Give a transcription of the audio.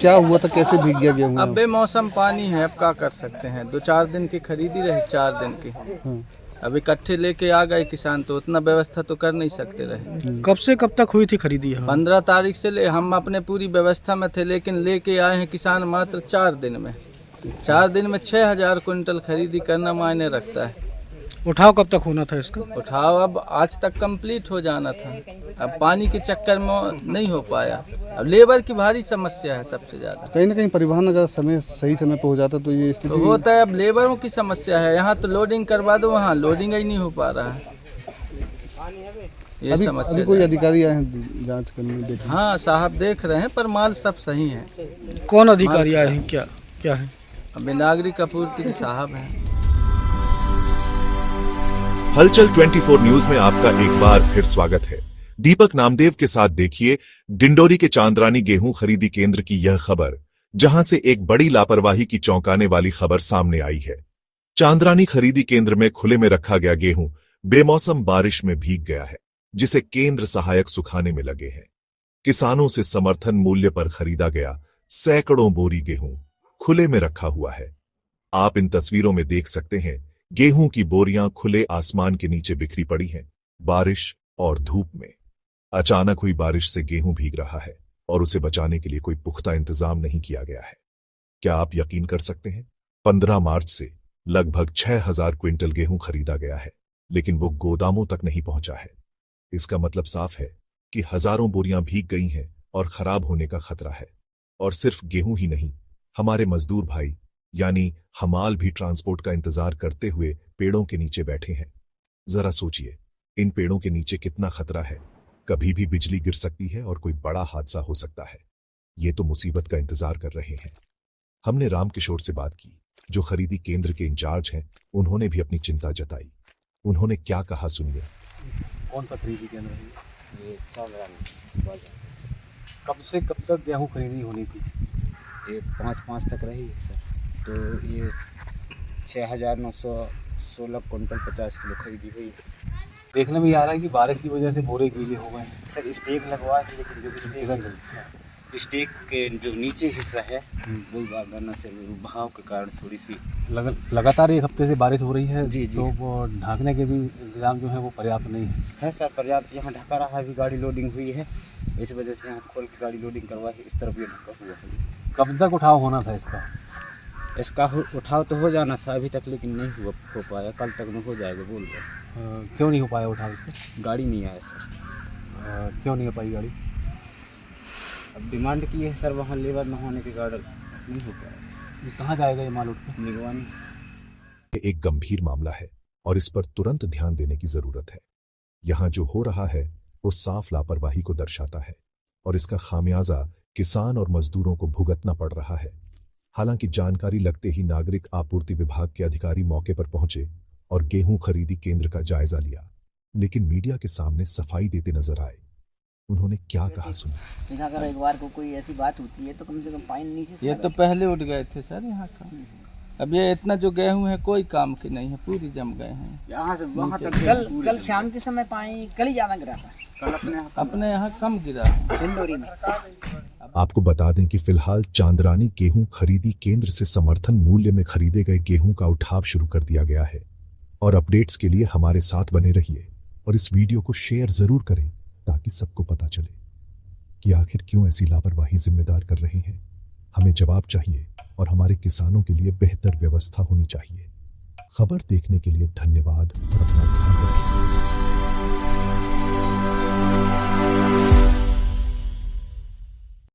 क्या हुआ था, कैसे भीग गया गेहूँ? अब बेमौसम पानी है, अब क्या कर सकते हैं। 2-4 दिन की खरीदी रहे, 4 दिन की। अब इकट्ठे लेके आ गए किसान, तो उतना व्यवस्था तो कर नहीं सकते रहे। कब से कब तक हुई थी खरीदी यहाँ? 15 तारीख से ले हम अपने पूरी व्यवस्था में थे, लेकिन लेके आए हैं किसान मात्र 4 दिन में। 4 दिन में 6000 क्विंटल खरीदी करना मायने रखता है। उठाव कब तक होना था इसका? उठाव अब आज तक कंप्लीट हो जाना था, अब पानी के चक्कर में नहीं हो पाया। अब लेबर की भारी समस्या है सबसे ज़्यादा। कहीं ना कहीं परिवहन अगर सही समय पर हो जाता तो ये स्थिति तो होता है, अब लेबरों की समस्या है। यहाँ तो लोडिंग करवा दो, वहाँ लोडिंग ही नहीं हो पा रहा है। ये समस्या अभी कोई अधिकारी आए हैं जांच करने देखने? हाँ साहब देख रहे हैं, पर माल सब सही है। कौन अधिकारी आए हैं, क्या क्या है? अभी नागरिक आपूर्ति के साहब हैं। हलचल 24 न्यूज में आपका एक बार फिर स्वागत है। दीपक नामदेव के साथ देखिए डिंडोरी के चांदरानी गेहूं खरीदी केंद्र की यह खबर, जहां से एक बड़ी लापरवाही की चौंकाने वाली खबर सामने आई है। चांदरानी खरीदी केंद्र में खुले में रखा गया गेहूं बेमौसम बारिश में भीग गया है, जिसे केंद्र सहायक सुखाने में लगे हैं। किसानों से समर्थन मूल्य पर खरीदा गया सैकड़ों बोरी गेहूं खुले में रखा हुआ है। आप इन तस्वीरों में देख सकते हैं, गेहूं की बोरियां खुले आसमान के नीचे बिखरी पड़ी हैं, बारिश और धूप में। अचानक हुई बारिश से गेहूं भीग रहा है और उसे बचाने के लिए कोई पुख्ता इंतजाम नहीं किया गया है। क्या आप यकीन कर सकते हैं, 15 मार्च से लगभग 6000 क्विंटल गेहूं खरीदा गया है, लेकिन वो गोदामों तक नहीं पहुंचा है। इसका मतलब साफ है कि हजारों बोरियां भीग गई हैं और खराब होने का खतरा है। और सिर्फ गेहूं ही नहीं, हमारे मजदूर भाई यानी हमाल भी ट्रांसपोर्ट का इंतजार करते हुए पेड़ों के नीचे बैठे हैं। जरा सोचिए, इन पेड़ों के नीचे कितना खतरा है। कभी भी बिजली गिर सकती है और कोई बड़ा हादसा हो सकता है। ये तो मुसीबत का इंतजार कर रहे हैं। हमने राम किशोर से बात की, जो खरीदी केंद्र के इंचार्ज हैं। उन्होंने भी अपनी चिंता जताई। उन्होंने क्या कहा, सुनिए। कौन सा खरीदी केंद्र है ये? कब से कब तक गेहूँ खरीदी होनी थी? ये 5 तक रही है सर। तो ये 6916 क्विंटल 50 किलो खरीदी हुई है। देखने में ये आ रहा है कि बारिश की वजह से बोरे गीले हो गए हैं। सर स्टेक लगवा है, लेकिन जो स्टेक के जो नीचे हिस्सा है वही बनना से बहाव के कारण थोड़ी सी लगातार एक हफ्ते से बारिश हो रही है। जी। तो वो ढांकने के भी इंतजाम जो है वो पर्याप्त नहीं है सर। पर्याप्त यहाँ ढका रहा है, अभी गाड़ी लोडिंग हुई है, इस वजह से यहाँ खोल के गाड़ी लोडिंग करवाई है। इस तरफ ये ढका हुआ है। कब तक उठाव होना था इसका उठाव तो हो जाना था अभी तक, लेकिन नहीं हो पाया। कल तक में हो जाएगा बोल रहे। क्यों नहीं हो पाया उठाव इसका? गाड़ी नहीं आया सर। क्यों नहीं हो पाई गाड़ी? अब डिमांड की है सर, वहाँ लेबर न होने के कारण नहीं हो पाया। कहाँ जाएगा ये माल उठ के? निगवानी। एक गंभीर मामला है और इस पर तुरंत ध्यान देने की जरूरत है। यहां जो हो रहा है वो साफ लापरवाही को दर्शाता है और इसका खामियाजा किसान और मजदूरों को भुगतना पड़ रहा है। हालांकि जानकारी लगते ही नागरिक आपूर्ति विभाग के अधिकारी मौके पर पहुंचे और गेहूं खरीदी केंद्र का जायजा लिया, लेकिन मीडिया के सामने सफाई देते नजर आए। उन्होंने क्या कहा, सुनिए। अगर एक बार को कोई ऐसी बात होती है तो कम से कम पानी नीचे से ये तो पहले उठ गए थे सर यहाँ का। अब ये इतना जो गेहूं है कोई काम की नहीं है, पूरी जम गए हैं। यहाँ से वहाँ तक कल शाम के समय पानी कल ही ज्यादा गिरा था। कल अपने यहाँ कम गिरा डिंडोरी में। आपको बता दें कि फिलहाल चांदरानी गेहूं खरीदी केंद्र से समर्थन मूल्य में खरीदे गए गेहूं का उठाव शुरू कर दिया गया है। और अपडेट्स के लिए हमारे साथ बने रहिए और इस वीडियो को शेयर जरूर करें, ताकि सबको पता चले कि आखिर क्यों ऐसी लापरवाही जिम्मेदार कर रहे हैं। हमें जवाब चाहिए और हमारे किसानों के लिए बेहतर व्यवस्था होनी चाहिए। खबर देखने के लिए धन्यवाद और अपना ध्यान